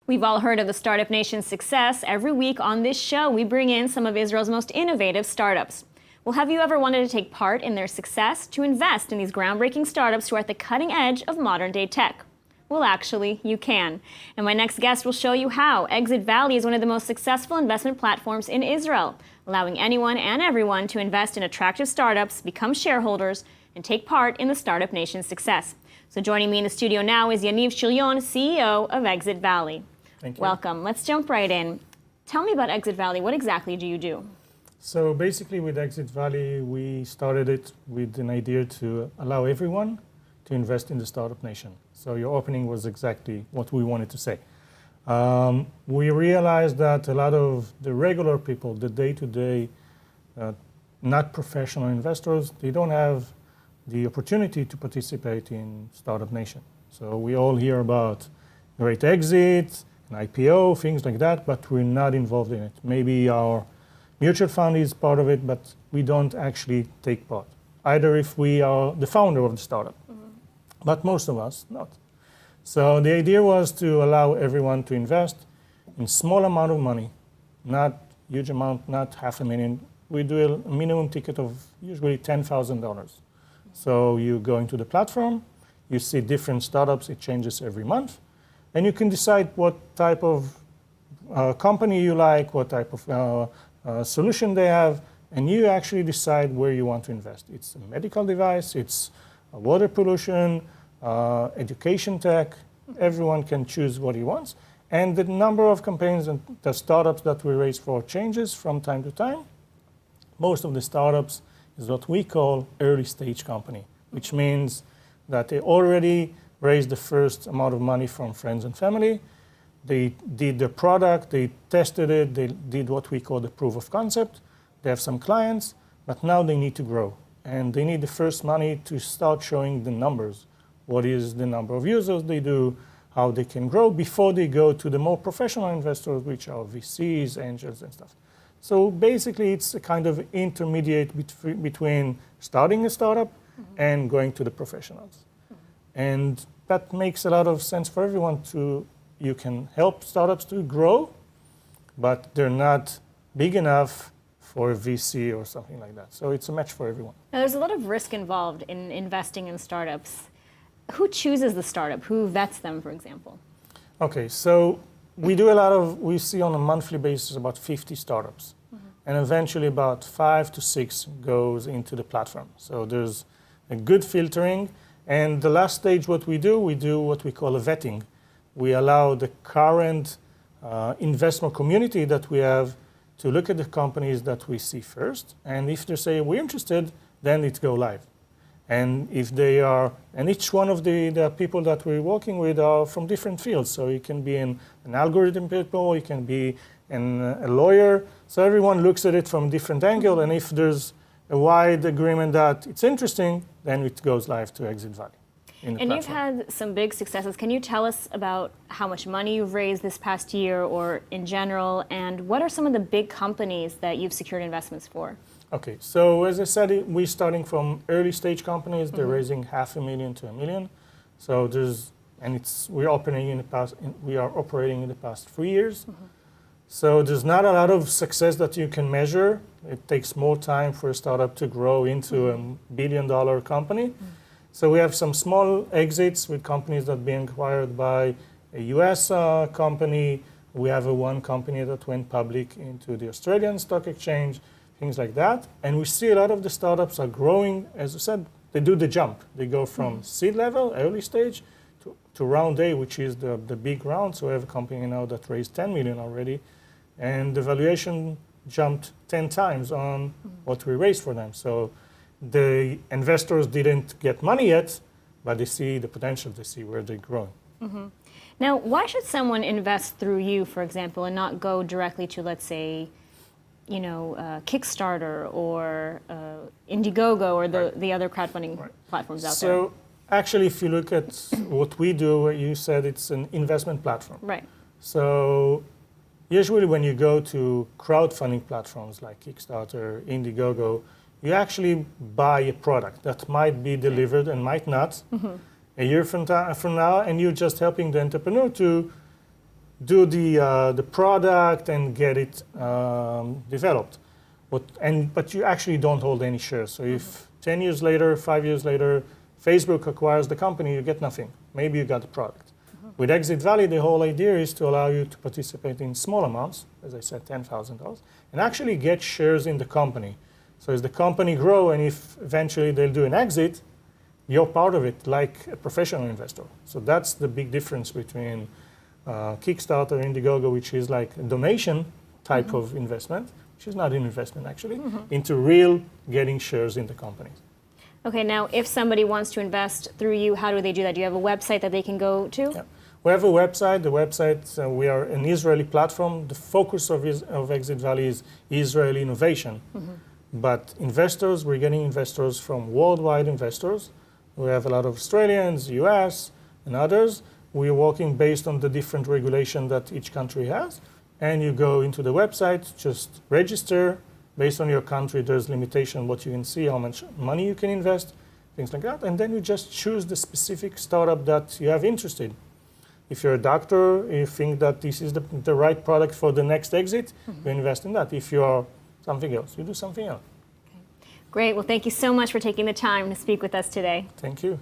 We've all heard of the Startup Nation's success. Every week on this show, we bring in some of Israel's most innovative startups. Well, have you ever wanted to take part in their success, to invest in these groundbreaking startups who are at the cutting edge of modern-day tech? Well, actually, you can. And my next guest will show you how. Exit Valley is one of the most successful investment platforms in Israel, allowing anyone and everyone to invest in attractive startups, become shareholders, and take part in the Startup Nation's success. So joining me in the studio now is Yaniv Shilion, CEO of Exit Valley. Thank you. Welcome. Let's jump right in. Tell me about Exit Valley. What exactly do you do? So basically with Exit Valley, we started it with an idea to allow everyone to invest in the Startup Nation. So your opening was exactly what we wanted to say. We realized that a lot of the regular people, the day-to-day, not professional investors, they don't have the opportunity to participate in Startup Nation. So we all hear about great exits, an IPO, things like that, but we're not involved in it. Maybe our mutual fund is part of it, but we don't actually take part, either if we are the founder of the startup. But most of us not. So the idea was to allow everyone to invest in small amount of money, not huge amount, not $500,000. We do a minimum ticket of usually $10,000. So you go into the platform, you see different startups, it changes every month, and you can decide what type of company you like, what type of solution they have, and you actually decide where you want to invest. It's a medical device, it's water pollution, education tech. Everyone can choose what he wants. And the number of campaigns and the startups that we raise for changes from time to time. Most of the startups is what we call early stage company, which means that they already raised the first amount of money from friends and family. They did the product, they tested it, they did what we call the proof of concept. They have some clients, but now they need to grow. And they need the first money to start showing the numbers. What is the number of users they do, how they can grow before they go to the more professional investors, which are VCs, angels, and stuff. So basically, it's a kind of intermediate between starting a startup and going to the professionals. And that makes a lot of sense for everyone to, you can help startups to grow, but they're not big enough for a VC or something like that. So it's a match for everyone. Now, there's a lot of risk involved in investing in startups. Who chooses the startup? Who vets them, for example? Okay, so we see on a monthly basis about 50 startups. And eventually about 5 to 6 goes into the platform. So there's a good filtering. And the last stage, what we do what we call a vetting. We allow the current investment community that we have to look at the companies that we see first. And if they say, we're interested, then it go live. And if they are, and each one of the people that we're working with are from different fields. So it can be an algorithm people, it can be a lawyer. So everyone looks at it from a different angle. And if there's a wide agreement that it's interesting, then it goes live to Exit Valley. And you've had some big successes. Can you tell us about how much money you've raised this past year or in general? And what are some of the big companies that you've secured investments for? Okay, so as I said, we're starting from early stage companies. They're raising $500,000 to $1 million. So we are operating in the past 3 years. So there's not a lot of success that you can measure. It takes more time for a startup to grow into a billion-dollar company. So we have some small exits with companies that are being acquired by a US company. We have one company that went public into the Australian Stock Exchange, things like that. And we see a lot of the startups are growing. As I said, they do the jump. They go from seed level, early stage, to round A, which is the big round. So we have a company now that raised 10 million already. And the valuation jumped 10 times on what we raised for them. So the investors didn't get money yet, but they see the potential, they see where they're growing. Now, why should someone invest through you, for example, and not go directly to, let's say, Kickstarter or Indiegogo or the other crowdfunding platforms out there? So actually, if you look at what we do, you said it's an investment platform. Right. So usually when you go to crowdfunding platforms like Kickstarter, Indiegogo, you actually buy a product that might be delivered and might not a year from now, and you're just helping the entrepreneur to do the product and get it developed. But you actually don't hold any shares. So if 10 years later, 5 years later, Facebook acquires the company, you get nothing. Maybe you got the product. With Exit Valley, the whole idea is to allow you to participate in small amounts, as I said, $10,000, and actually get shares in the company. So as the company grow, and if eventually they'll do an exit, you're part of it like a professional investor. So that's the big difference between Kickstarter, Indiegogo, which is like a donation type of investment, which is not an investment actually, into real getting shares in the companies. Okay, now if somebody wants to invest through you, how do they do that? Do you have a website that they can go to? Yeah. We have a website. The website, we are an Israeli platform. The focus of Exit Valley is Israeli innovation. But investors, we're getting investors from worldwide investors. We have a lot of Australians, US, and others. We're working based on the different regulation that each country has. And you go into the website, just register. Based on your country, there's limitation what you can see, how much money you can invest, things like that. And then you just choose the specific startup that you have interested. If you're a doctor, you think that this is the right product for the next exit, you invest in that. If you are something else, you do something else. Okay. Great. Well, thank you so much for taking the time to speak with us today. Thank you.